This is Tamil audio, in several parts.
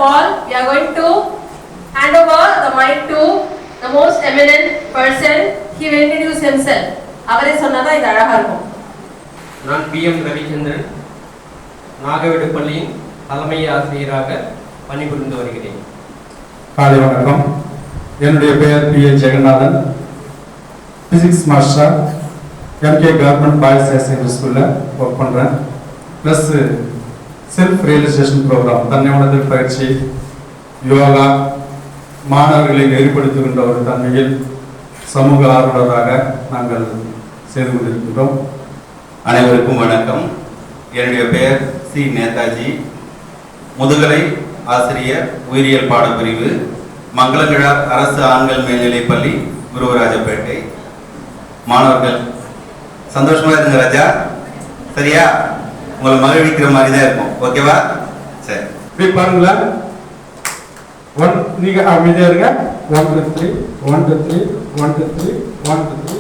all, we are going to hand over the mic to the most eminent person. He will introduce himself. அவரே சொன்னதா இது அழகா இருக்கும். நான் PM ரவிச்சந்திரன், நாகவேடு பள்ளியின் தலைமை ஆசிரியராக பணிபுரிந்து வருகிறேன். காலை வணக்கம். என்னுடைய பெயர் PA Jeganathan. Physics master MK government boys higher secondary ஸ்கூலில் ஒர்க் பண்ணுறேன். ப்ளஸ் செல்ஃப் ரியலைசேஷன் ப்ரோக்ராம், தன்னை பயிற்சி, யோகா, மாணவர்களை நெறிப்படுத்துகின்ற ஒரு தன்மையில் சமூக ஆர்வலராக நாங்கள் செய்து கொண்டிருக்கின்றோம். அனைவருக்கும் வணக்கம். என்னுடைய பெயர் சி நேதாஜி, முதுகலை ஆசிரியர், உயிரியல் பாடப்பிரிவு, மங்களகிழா அரசு ஆண்கள் மேல்நிலைப்பள்ளி, குருவராஜப்பேட்டை. மாணவர்கள் சந்தோஷமா இருங்க ராஜா, சரியா? உங்களை மகிழ்விக்கிற மாதிரி தான் இருக்கும், ஓகேவா? சரி, பாருங்களா, நீங்க அமைதியா இருங்க. 1 2 3 1 2 3 1 2 3 1 2 3.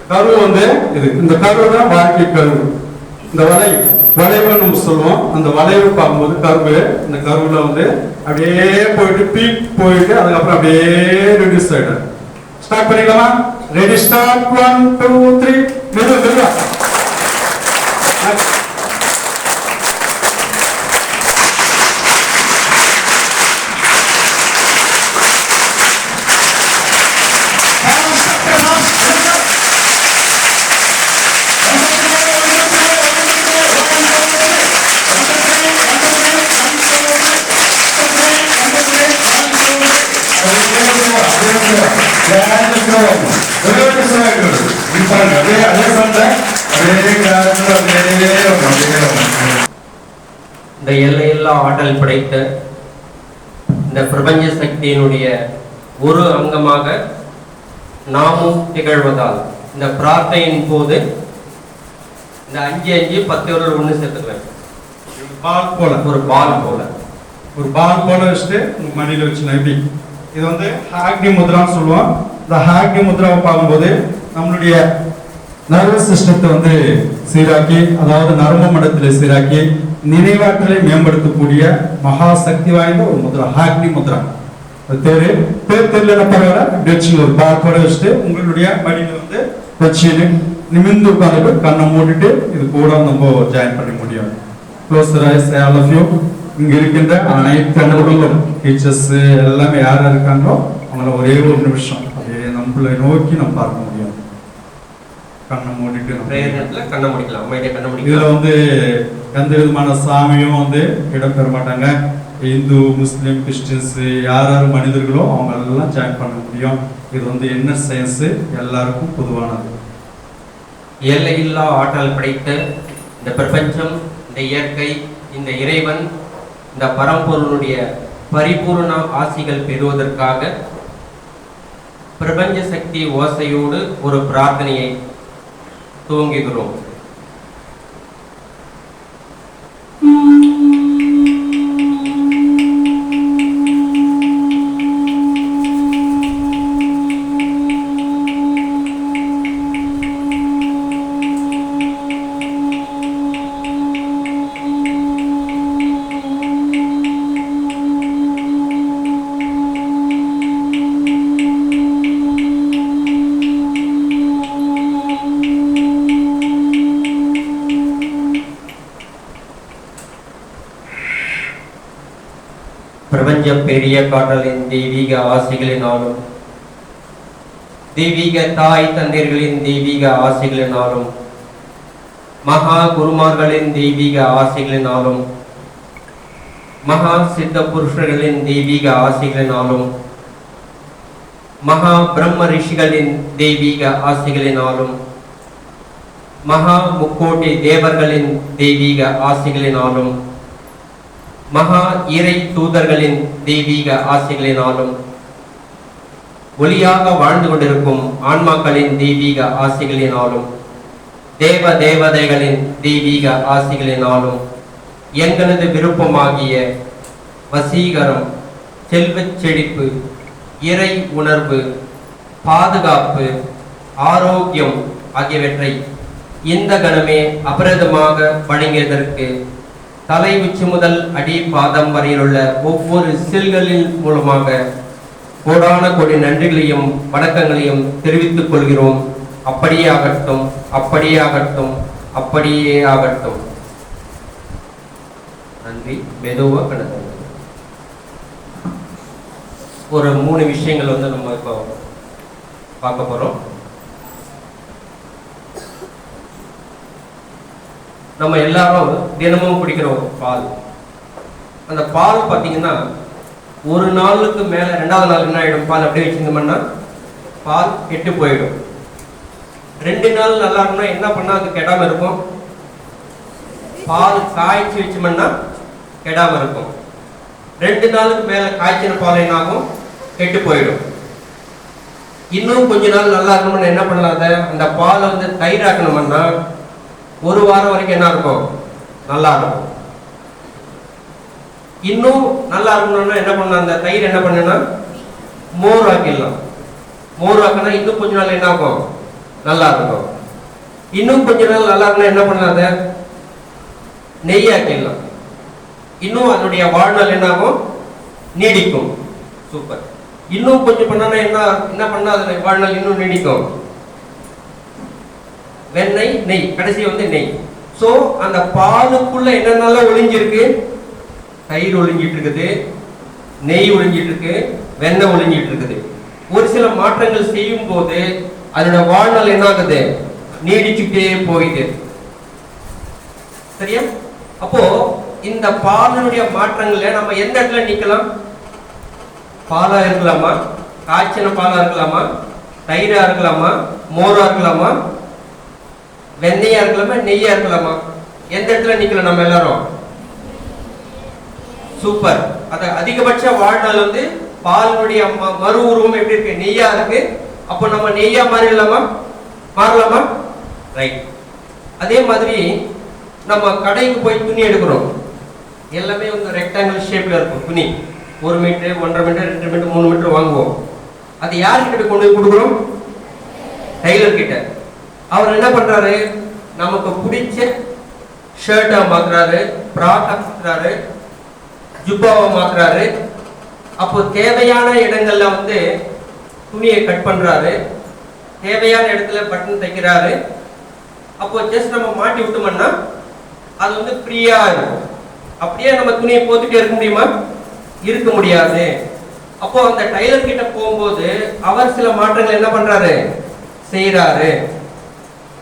கரு வந்து இது, இந்த கரு தான் வாழ்க்கை கரு. இந்த வளைவு நம்ம சொல்லுவோம். அந்த வளைவு பார்க்கும்போது கருவு, இந்த கருவுல வந்து அப்படியே போயிட்டு பீக் போயிட்டு அதுக்கப்புறம் அப்படியே ரெடியூஸ் ஆயிடும். ஸ்டார்ட் பண்ணிக்கலாமா? Ready, start. 1 2 3. மெதுவா இந்த எல்லையில்லா ஆற்றல் படைத்த இந்த பிரபஞ்ச சக்தியினுடைய ஒரு அங்கமாக நாமும் திகழ்வதால் இந்த பிரார்த்தனையின் போது இந்த 5 5 10 விரல் ஒன்று சேர்த்துக்குவேன். பால் போல, ஒரு பால் போல, ஒரு பால் போல வச்சுட்டு மடியில் வச்சுக்கலாம். எப்படி இது வந்து ஹாக்னி முத்ரான்னு சொல்லுவோம். இந்த ஹாக்னி முத்ராவை பார்க்கும்போது நம்மளுடைய நர்வஸ் சிஸ்டத்தை வந்து சீராக்கி, அதாவது நரம்பு மண்டலத்தில் சீராக்கி நினைவாற்றலை மேம்படுத்தக்கூடிய மகா சக்தி வாய்ந்த ஒரு முத்ரா, ஹாக்னி முத்ரா. பேர் தெரியல பரவாயில்ல, வச்சு ஒரு பால் போல வச்சுட்டு உங்களுடைய மடியில் வந்து வச்சு நிமிர்ந்து உட்காந்து கண்ணை மூடிட்டு இது கூட நம்ம ஜாயின் பண்ண முடியும். Close your eyes, all of you. இங்க இருக்கின்ற அனைத்து அன்பர்களும், டீச்சர்ஸ் எல்லாமே யார் இருக்காங்களோ அவங்கள ஒரே ஒரு நிமிஷம் அப்படியே நம்மளை நோக்கி நம்ம பார்க்க முடியும். கண்ணை மூடிட்டு கண்ணை முடிக்கலாம், அமைதியா கண்ணை முடிக்கலாம். இதுல வந்து எந்த விதமான சாமியும் வந்து இடம்பெற மாட்டாங்க. இந்து, முஸ்லீம், கிறிஸ்டின்ஸ் யார் மனிதர்களோ அவங்க எல்லாம் ஜாயின் பண்ண முடியும். இது வந்து என்ன சயின்ஸ், எல்லாருக்கும் பொதுவானது. எல்லையில்லா ஆற்றல் படைத்த இந்த பிரபஞ்சம், இந்த இயற்கை, இந்த இறைவன், இந்த பரம்பொருளுடைய பரிபூர்ண ஆசிகள் பெறுவதற்காக பிரபஞ்ச சக்தி ஓசையோடு ஒரு பிரார்த்தனையை துவங்குகிறோம். பிரபஞ்ச பெரிய காற்றலின் தெய்வீக ஆசைகளினாலும், தெய்வீக தாய் தந்தையர்களின் தெய்வீக ஆசைகளினாலும், மகா குருமார்களின் தெய்வீக ஆசைகளினாலும், மகா சித்த புருஷர்களின் தெய்வீக ஆசைகளினாலும், மகா பிரம்ம ரிஷிகளின் தெய்வீக ஆசைகளினாலும், மகா முக்கோட்டி தேவர்களின் தெய்வீக ஆசைகளினாலும், மகா இறை தூதர்களின் தெய்வீக ஆசைகளினாலும், ஒளியாக வாழ்ந்து கொண்டிருக்கும் ஆன்மாக்களின் தெய்வீக ஆசைகளினாலும், தேவ தேவதைகளின் தெய்வீக ஆசைகளினாலும், எங்களது விருப்பமாகிய வசீகரம், செல்வச் செழிப்பு, இறை உணர்வு, பாதுகாப்பு, ஆரோக்கியம், ஆகியவற்றை இந்த கணமே அபரிதமாக வழங்கியதற்கு தலை உச்சி முதல் அடி பாதம் வரையிலுள்ள ஒவ்வொரு செல்களின் மூலமாக கோடான கோடி நன்றிகளையும் வணக்கங்களையும் தெரிவித்துக் கொள்கிறோம். அப்படியே ஆகட்டும், அப்படியே ஆகட்டும், அப்படியே ஆகட்டும். நன்றி. மெதுவா கடந்த ஒரு 3 விஷயங்கள் வந்து நம்ம இப்போ பார்க்க போறோம். நம்ம எல்லாரும் தினமும் குடிக்கிற ஒரு பால். அந்த பால் பார்த்தீங்கன்னா ஒரு நாளுக்கு மேல 2வது நாள் என்ன ஆயிடும்? பால் அப்படியே வச்சிருந்தோம்னா பால் கெட்டு போயிடும். 2 நாள் நல்லா இருக்கும்னா என்ன பண்ணா அது கெடாம இருக்கும்? பால் காய்ச்சி வச்சோம்னா கெடாம இருக்கும். 2 நாளுக்கு மேல காய்ச்சின பால் என்ன ஆகும்? கெட்டு போயிடும். இன்னும் கொஞ்ச நாள் நல்லா இருக்கணும்னு என்ன பண்ணலாத? அந்த பாலை வந்து தயிராக்கணும்னா 1 வாரம் வரைக்கும் என்ன இருக்கும்? நல்லா இருக்கும். இன்னும் நல்லா இருக்கணும்னா என்ன பண்ணலாம்? அந்த தயிர் என்ன பண்ணுன்னா மோர் ஆக்கிடலாம். மோர் ஆக்கினா இன்னும் கொஞ்ச நாள் என்ன ஆகும்? நல்லா இருக்கும். இன்னும் கொஞ்ச நாள் நல்லா இருக்குன்னா என்ன பண்ணலாத? நெய் ஆக்கிடலாம். இன்னும் அதனுடைய வாழ்நாள் என்ன ஆகும்? நீடிக்கும். சூப்பர். இன்னும் கொஞ்சம் பண்ணா என்ன பண்ணா அதனுடைய வாழ்நாள் இன்னும் நீடிக்கும்? வெண்ணெய், நெய், கடைசி வந்து நெய். சோ அந்த பாலுக்குள்ள என்னென்னலாம் ஒளிஞ்சிருக்கு? தயிர் ஒளிஞ்சிட்டு இருக்குது, நெய் ஒளிஞ்சிட்டு இருக்கு, வெண்ணெய் ஒளிஞ்சிட்டு இருக்குது. ஒரு சில மாற்றங்கள் செய்யும் போது அதோட வாழ்நாள் என்ன ஆகுது? நீடிச்சுட்டே போகுது. சரியா? அப்போ இந்த பாலினுடைய மாற்றங்களை நம்ம எந்த இடத்துல நீக்கலாம்? பாலா இருக்கலாமா, காய்ச்சின பாலா இருக்கலாமா, தயிரா இருக்கலாமா, மோரா இருக்கலாமா, வெண்ணெயா இருக்கலாமா, நெய்யா இருக்கலாமா? எந்த இடத்துல நிக்கலாம் நம்ம எல்லாரும்? சூப்பர். அது அதிகபட்ச வாழ்நாள் வந்து பாலினுடைய மறு உருவம் எப்படி இருக்கு? நெய்யா இருக்கு. அப்போ நம்ம நெய்யா மாறிடலாமா? மாறலாமா? ரைட். அதே மாதிரி நம்ம கடைக்கு போய் துணி எடுக்கிறோம். எல்லாமே வந்து ரெக்டாங்கிள் ஷேப்ல இருக்கும் துணி. 1 மீட்டர், 1.5 மீட்டர், 2 மீட்டர், 3 மீட்டர் வாங்குவோம். அது யார்கிட்ட போய் கொண்டு போய் கொடுக்குறோம்? டைலர் கிட்ட. அவர் என்ன பண்றாரு? நமக்கு பிடிச்ச ஷர்ட்டா மாத்துறாரு, பிராக்கா மாத்துறாரு, ஜுப்பாவை மாத்துறாரு. அப்போ தேவையான இடங்கள்ல வந்து துணியை கட் பண்றாரு, தேவையான இடத்துல பட்டன் தைக்கிறாரு. அப்போ ஜஸ்ட் நம்ம மாட்டி விட்டோம்னா அது வந்து ஃப்ரீயா இருக்கும். அப்படியே நம்ம துணியை போட்டுட்டே இருக்க முடியுமா? இருக்க முடியாது. அப்போ அந்த டைலர் கிட்ட போகும்போது அவர் சில மாற்றங்கள் என்ன பண்றாரு? செய்யறாரு.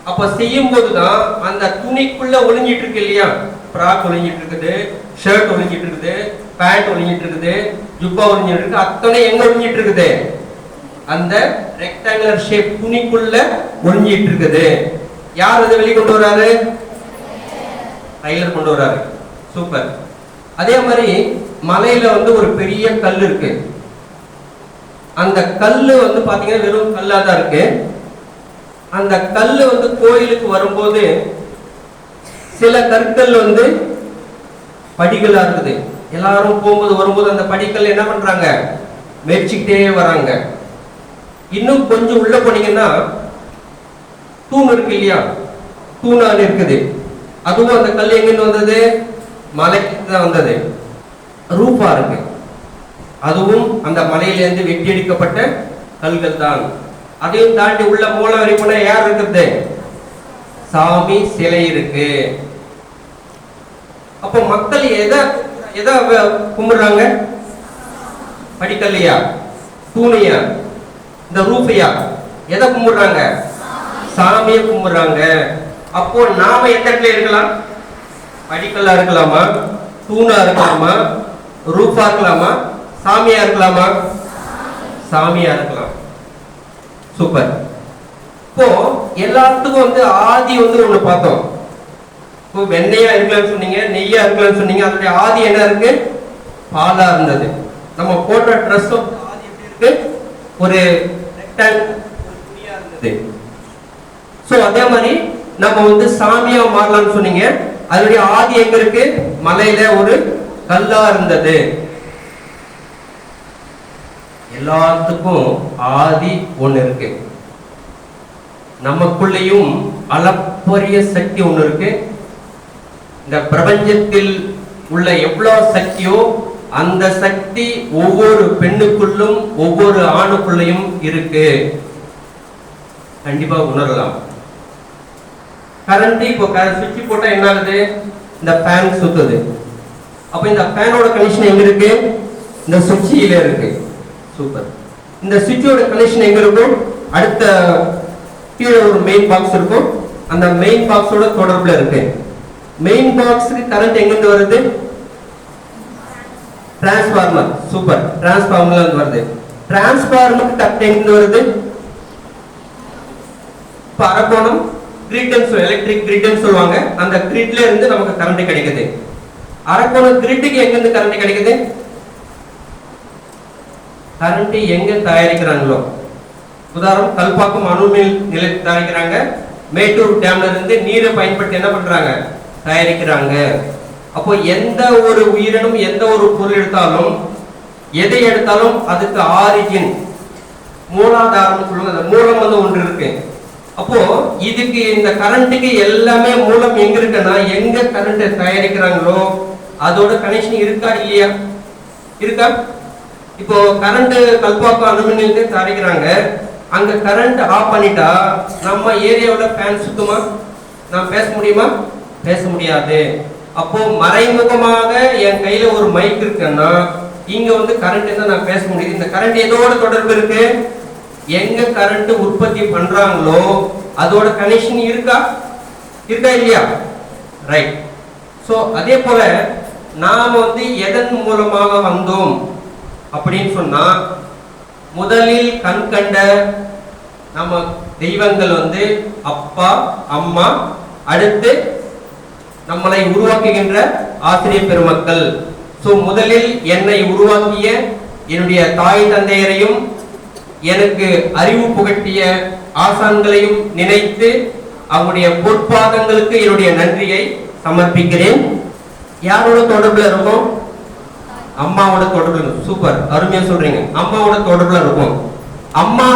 அப்ப செய்யும் போதுதான் அந்த துணிக்குள்ள ஒளிஞ்சிட்டு இருக்கு இல்லையா? ஃப்ராக் ஒளிஞ்சிட்டு இருக்குது, ஷர்ட் ஒளிஞ்சிட்டு இருக்குது, பேண்ட் ஒளிஞ்சிட்டு இருக்குது, ஜுப்பா ஒளிஞ்சிட்டு இருக்கு. அத்தனை எங்க ஒளிஞ்சிட்டு இருக்குது? அந்த ரெக்டாங்குலர் ஷேப் துணிக்குள்ள ஒளிஞ்சிட்டு இருக்குது. யார் அதை வெளியே கொண்டு வராரு? டைலர் கொண்டு வராரு. சூப்பர். அதே மாதிரி மலையில வந்து ஒரு பெரிய கல் இருக்கு. அந்த கல்லு வந்து பாத்தீங்கன்னா வெறும் கல்லா தான் இருக்கு. அந்த கல்லு வந்து கோயிலுக்கு வரும்போது சில கற்கள் வந்து படிகளா இருக்குது. எல்லாரும் போகும்போது வரும்போது அந்த படிக்கல் என்ன பண்றாங்க? மெரிச்சுக்கிட்டே வராங்க. இன்னும் கொஞ்சம் உள்ள போனீங்கன்னா தூண் இருக்கு இல்லையா? தூணான் இருக்குது. அதுவும் அந்த கல் எங்கிருந்து வந்தது? மலைக்கு தான் வந்தது. ரூபா இருக்கு. அதுவும் அந்த மலையிலிருந்து வெட்டி எடுக்கப்பட்ட கல்கள் தான். அதையும் தாண்டி உள்ள மூல வரை போன யார் இருக்குது? சாமி சிலை இருக்கு. அப்போ மக்கள் எதை கும்பிடுறாங்க? படிக்கல்லையா, தூணையா, இந்த ரூபையா? எதை கும்பிடுறாங்க? சாமியை கும்பிடுறாங்க. அப்போ நாம எந்த இடத்துல இருக்கலாம்? படிக்கல்லா இருக்கலாமா, தூணா இருக்கலாமா, ரூபா இருக்கலாமா, சாமியா இருக்கலாமா? சாமியா இருக்கலாம். சூப்பர். இப்போ எல்லாத்துக்கும் வந்து ஆதி வந்து ஒண்ணு பார்த்தோம். இப்போ வெண்ணெயா இருக்கலாம்னு சொன்னீங்க, நெய்யா இருக்கலாம்னு சொன்னீங்க. அதனுடைய ஆதி என்ன இருக்கு? பாலா இருந்தது. நம்ம போட்ட ட்ரெஸ் ஆதி எப்படி இருக்கு? ஒரு ரெக்டாங்கிள் துணியா இருந்தது. சோ அதே மாதிரி நம்ம வந்து சாமியா மாறலாம்னு சொன்னீங்க. அதனுடைய ஆதி எங்க இருக்கு? மலையில ஒரு கல்லா இருந்தது. எல்லாத்துக்கும் ஆதி ஒண்ணு இருக்கு. நமக்குள்ளேயும் அளப்பரிய சக்தி ஒன்று இருக்கு. இந்த பிரபஞ்சத்தில் உள்ள எவ்வளவு சக்தியோ அந்த சக்தி ஒவ்வொரு பெண்ணுக்குள்ளும் ஒவ்வொரு ஆணுக்குள்ளையும் இருக்கு. கண்டிப்பா உணரலாம். கரண்ட் இப்போ சுவிட்ச் போட்டா என்ன ஆகுது? இந்த ஃபேன் சுத்துது. அப்ப இந்த ஃபேனோட கனெக்ஷன் எங்க இருக்கு? இந்த சுவிட்சில இருக்கு. சூப்பர். இந்த சுவிட்சோட கனெக்ஷன் எங்க இருக்கும்? அடுத்த கீழே ஒரு மெயின் பாக்ஸ் இருக்கும். அந்த மெயின் பாக்ஸோட தொடர்புல இருக்கு. மெயின் பாக்ஸ்க்கு கரண்ட் எங்க இருந்து வருது? டிரான்ஸ்ஃபார்மர். சூப்பர். டிரான்ஸ்ஃபார்மர்ல இருந்து வருது. டிரான்ஸ்ஃபார்மருக்கு கரண்ட் எங்க இருந்து வருது? அரக்கோணம் கிரிட், எலக்ட்ரிக் கிரிட்னு சொல்லுவாங்க. அந்த கிரிட்ல இருந்து நமக்கு கரண்ட் கிடைக்குது. அரக்கோணம் கிரிட்டுக்கு எங்க இருந்து கரண்ட் கிடைக்குது? கரண்ட் எங்க தயாரிக்கிறாங்களோ, உதாரணம் கல்பாக்கம் அணுமின் நிலையத்தில் தயாரிக்கிறாங்க. மேட்டூர் டேம்ல இருந்து நீரை பயன்படுத்தி என்ன பண்றாங்க? தயாரிக்கிறாங்க. அப்போ எந்த ஒரு உயிரினும் எந்த ஒரு பொருள் எடுத்தாலும், எதை எடுத்தாலும் அதுக்கு ஆரிஜின், மூலாதாரம் சொல்லுவாங்க. அந்த மூலம் வந்து ஒன்று இருக்கு. அப்போ இதுக்கு இந்த கரண்ட்டுக்கு எல்லாமே மூலம் எங்க இருக்குன்னா, எங்க கரண்ட் தயாரிக்கிறாங்களோ அதோட கனெக்ஷன் இருக்கா இல்லையா? இருக்கா? இப்போ கரண்ட் கல்பாக்கம் அணுமின் நிலையத்தில் தயாரிக்கிறாங்க. அங்க கரண்ட் ஆஃப் பண்ணிட்டா நம்ம ஏரியாவோட ஃபேன் சுத்துமா? நான் பேச முடியுமா? பேச முடியாது. அப்போ மறைமுகமாக என் கையில ஒரு மைக் இருக்குன்னா இங்க வந்து கரண்ட் இருந்தா நான் பேச முடியுது. இந்த கரண்ட் எதோட தொடர்பு இருக்கு? எங்க கரண்ட் உற்பத்தி பண்றாங்களோ அதோட கனெக்ஷன் இருக்கா? இருக்கா இல்லையா? ரைட். சோ அதே போல நாம வந்து எதன் மூலமாக வந்தோம் அப்படின்னு சொன்னா, முதலில் கண் கண்ட நம்ம தெய்வங்கள் வந்து அப்பா அம்மா, அடுத்து நம்மளை உருவாக்குகின்ற ஆசிரியர் பெருமக்கள். சோ முதலில் என்னை உருவாக்கிய என்னுடைய தாய் தந்தையரையும் எனக்கு அறிவு புகட்டிய ஆசான்களையும் நினைத்து அவருடைய பொற்பாதங்களுக்கு என்னுடைய நன்றியை சமர்ப்பிக்கிறேன். யாரோட தொடர்புல இருக்கும்? அம்மாவோட தொடர்புல இருக்கும். சூப்பர், அருமையா சொல்றீங்க. அம்மாவோட தொடர்புல இருக்கும். அம்மா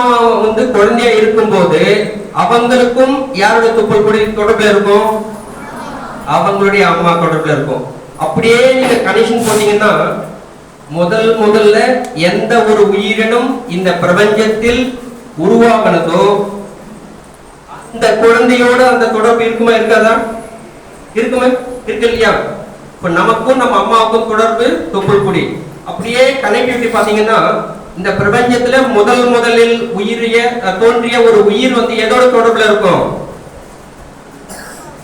வந்து குழந்தையா இருக்கும்போது அவங்களுக்கும் யாரோட தொடர்புல இருக்கும்? அவங்களுடைய அம்மா தொடர்புல இருக்கும். அப்படியே நீங்க கனெக்ஷன் போட்டீங்கன்னா, முதல்ல எந்த ஒரு உயிரினும் இந்த பிரபஞ்சத்தில் உருவாகினதோ அந்த குழந்தையோட அந்த தொடர்பு இருக்குமா இருக்காதா? இருக்குமா? இருக்கு இல்லையா? இப்ப நமக்கும் நம்ம அம்மாவுக்கும் தொடர்பு தொப்புள் கொடி. அப்படியே கனெக்டிவிட்டி பாத்தீங்கன்னா, இந்த பிரபஞ்சத்துல முதலில் தோன்றிய ஒரு உயிர் வந்து எதோட தொடர்புல இருக்கும்?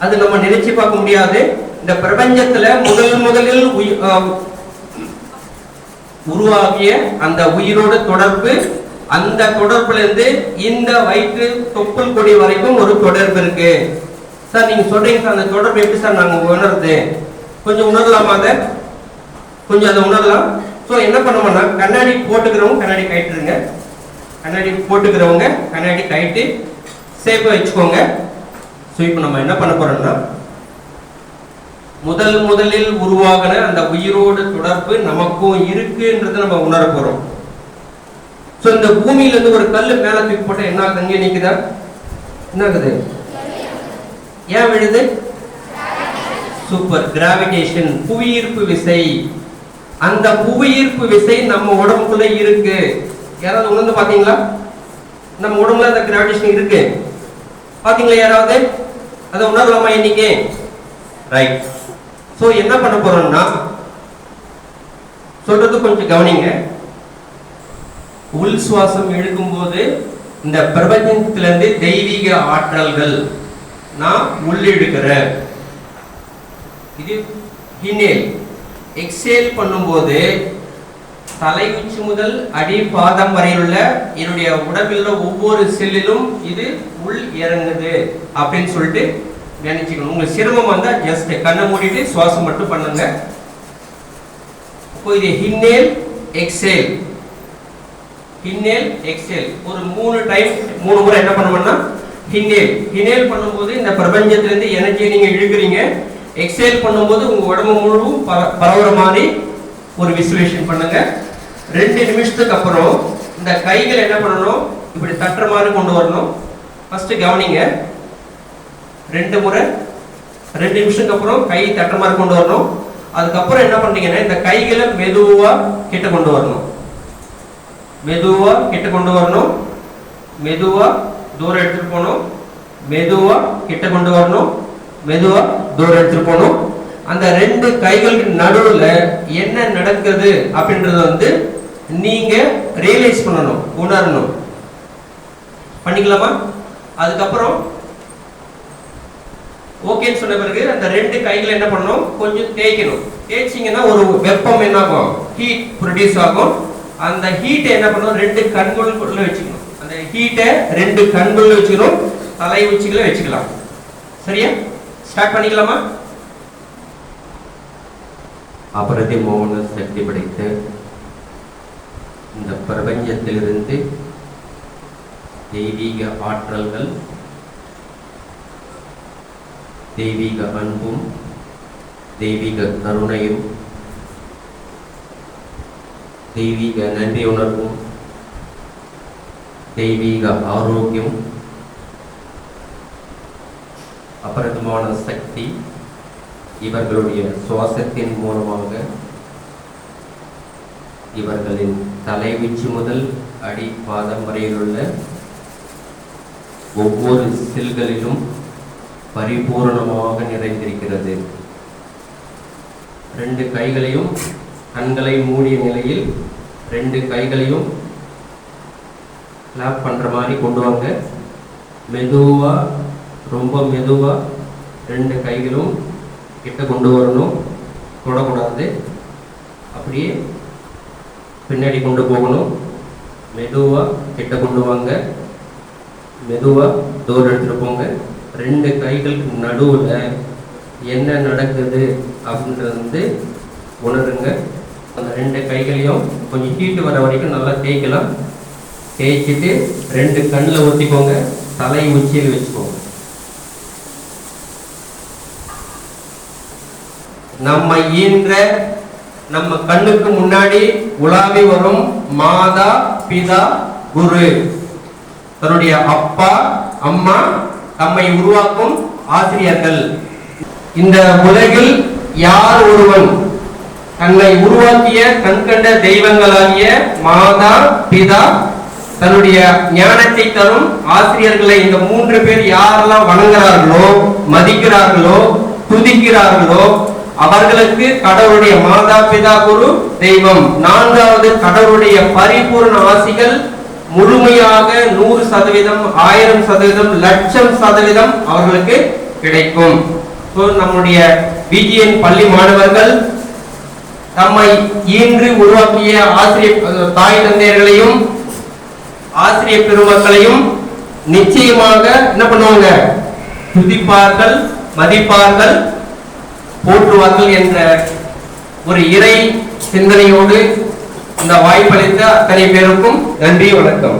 அது நம்ம நினைச்சு பார்க்க முடியாது. இந்த பிரபஞ்சத்துல முதலில் உருவாகிய அந்த உயிரோட தொடர்பு, அந்த தொடர்புல இருந்து இந்த வயிற்று தொப்புள் கொடி வரைக்கும் ஒரு தொடர்பு இருக்கு. சார் நீங்க சொல்றீங்க சார், அந்த தொடர்பு எப்படி சார் நாங்க உணர்றது? கொஞ்சம் உணரலாமா? அதை உணரலாம். ஸோ என்ன பண்ணுவோம்னா, கண்ணாடி போட்டுக்கிறவங்க கண்ணாடி கயிட்டுருங்க. கண்ணாடி போட்டுக்கிறவங்க கண்ணாடி கயிட்டு சேஃபா வச்சுக்கோங்க. ஸோ இப்போ நம்ம என்ன பண்ண போறோம்னா, முதலில் உருவாகின அந்த உயிரோடு தொடர்பு நமக்கும் இருக்குன்றதை நம்ம உணர போறோம். ஸோ இந்த பூமியில இருந்து ஒரு கல் மேல தூக்கி போட்டா என்ன ஆகுது? அங்கே நிக்குதா? என்ன ஆகுது? ஏன் விழுது? சூப்பர், கிராவிடேஷன், புவியீர்ப்பு விசை. அந்த புவியீர்ப்பு விசை நம்ம உடம்புக்குள்ள இருக்கு. யாராவது உணர்ந்து பாத்தீங்களா? நம்ம உடம்புல அந்த கிராவிடேஷன் இருக்கு. பாத்தீங்களா யாராவது? அதை உணரலாமா இன்னைக்கு? ரைட். சோ என்ன பண்ண போறோம்னா, சொல்றது கொஞ்சம் கவனிங்க. உள் சுவாசம் இழுக்கும் போது இந்த பிரபஞ்சத்திலிருந்து தெய்வீக ஆற்றல்கள் நான் உள்ளிழுக்கிறேன். இது இன்ஹேல். எக்ஸேல் பண்ணும்போது தலை உச்சி முதல் அடி பாதம் வரையிலுள்ள என்னுடைய உடம்பில் ஒவ்வொரு செல்லிலும் இது உள் இறங்குது அப்படின்னு சொல்லிட்டு நினைச்சுக்கணும். உங்களுக்கு சிரமம் வந்தா ஜஸ்ட் கண்ணை மூடிட்டு சுவாசம் மட்டும் பண்ணுங்க. இப்போ இது இன்ஹேல் எக்ஸேல், இன்ஹேல் எக்ஸேல். ஒரு 3 முறை என்ன பண்ணுவோம்னா, இன்ஹேல் பண்ணும்போது இந்த பிரபஞ்சத்திலிருந்து எனர்ஜியை நீங்க இழுக்கிறீங்க. எக்ஸேல் பண்ணும்போது உங்க உடம்பு முழுவதும் பரவுற மாதிரி ஒரு விசுவேஷன் பண்ணுங்க. 2 நிமிஷத்துக்கு அப்புறம் இந்த கைகள் என்ன பண்ணணும், இப்படி தட்டுற மாதிரி கொண்டு வரணும். ஃபர்ஸ்ட் கவனிங்க. 2 முறை 2 நிமிஷத்துக்கு அப்புறம் கை தட்டுற மாதிரி கொண்டு வரணும். அதுக்கப்புறம் என்ன பண்றீங்கன்னா இந்த கைகளை மெதுவா கிட்ட கொண்டு வரணும். மெதுவா கிட்ட கொண்டு வரணும். மெதுவா தூரம் எடுத்துட்டு போகணும். மெதுவா கிட்ட கொண்டு வரணும். மெதுவா தூரம் எடுத்துட்டு போகணும். அந்த 2 கைகளுக்கு நடுவுல என்ன நடக்குது அப்படின்றது வந்து நீங்க ரியலைஸ் பண்ணணும், உணரணும். பண்ணிக்கலாமா? அதுக்கப்புறம் ஓகேன்னு சொன்ன பிறகு அந்த 2 கைகளை என்ன பண்ணணும், கொஞ்சம் தேய்க்கணும். தேய்ச்சிங்கன்னா ஒரு வெப்பம் என்ன ஆகும், ஹீட் ப்ரொடியூஸ் ஆகும். அந்த ஹீட்டை என்ன பண்ணணும், 2 கண்களுக்குள்ள வச்சுக்கணும். அந்த ஹீட்டை 2 கண்களுக்குள்ள வச்சுக்கணும். தலை உச்சிகளை வச்சுக்கலாம். சரியா? ஸ்டார்ட் பண்ணிக்கலாமா? அபரிதிமான சக்தி படைத்த இந்த பிரபஞ்சத்திலிருந்து தெய்வீக ஆற்றல்கள், தெய்வீக அன்பும் தெய்வீக கருணையும் தெய்வீக நன்றி உணர்வும் தெய்வீக ஆரோக்கியம், அபரிதமான சக்தி இவர்களுடைய சுவாசத்தின் மூலமாக இவர்களின் தலை உச்சி முதல் அடி பாதம் வரையில் உள்ள ஒவ்வொரு செல்களிலும் பரிபூரணமாக நிறைந்திருக்கிறது. 2 கைகளையும் கண்களை மூடிய நிலையில் 2 கைகளையும் கிளாப் பண்ற மாதிரி கொண்டு வாங்க. மெதுவா, ரொம்ப மெதுவா 2 கைகளும் கிட்ட கொண்டு வரணும். தொடக்கூடாது. அப்படியே பின்னாடி கொண்டு போகணும். மெதுவா கிட்ட கொண்டு வாங்க. மெதுவா தூரம் எடுத்துட்டு போங்க. 2 கைகளுக்கு நடுவுல என்ன நடக்குது அப்படின்றது வந்து உணருங்க. அந்த 2 கைகளையும் கொஞ்சம் ஹீட் வர வரைக்கும் நல்லா தேய்க்கலாம். தேய்ச்சிட்டு 2 கண்ணில் ஊற்றிக்கோங்க. தலை உச்சியில் வச்சுக்கோங்க. நம்ம ஈன்ற நம்ம கண்ணுக்கு முன்னாடி உலாவி வரும் மாதா பிதா குரு, தன்னுடைய அப்பா அம்மா, நம்மை உருவாக்கும் ஆசிரியர்கள். இந்த உலகில் யார் ஒருவன் தன்னை உருவாக்கிய கண்கண்ட தெய்வங்களாகிய மாதா பிதா, தன்னுடைய ஞானத்தை தரும் ஆசிரியர்களை இந்த 3 பேர் யாரெல்லாம் வணங்குகிறார்களோ, மதிக்கிறார்களோ, துதிக்கிறார்களோ அவர்களுக்கு கடவுளுடைய மாதா பிதா குரு தெய்வம் 4வது கடவுளுடைய பரிபூர்ண ஆசிகள் முழுமையாக 100%, 1000%, 1,00,000% அவர்களுக்கு கிடைக்கும். நம்முடைய விஜிஎன் பள்ளி மாணவர்கள் தம்மை ஈன்று உருவாக்கிய ஆசிரியர் தாய் தந்தையர்களையும் ஆசிரியர் பெருமக்களையும் நிச்சயமாக என்ன பண்ணுவாங்க, துதிப்பார்கள், மதிப்பார்கள், போற்றுவார்கள் என்ற ஒரு இறை சிந்தனையோடு இந்த வாய்ப்பளித்த அத்தனை பேருக்கும் நன்றி, வணக்கம்.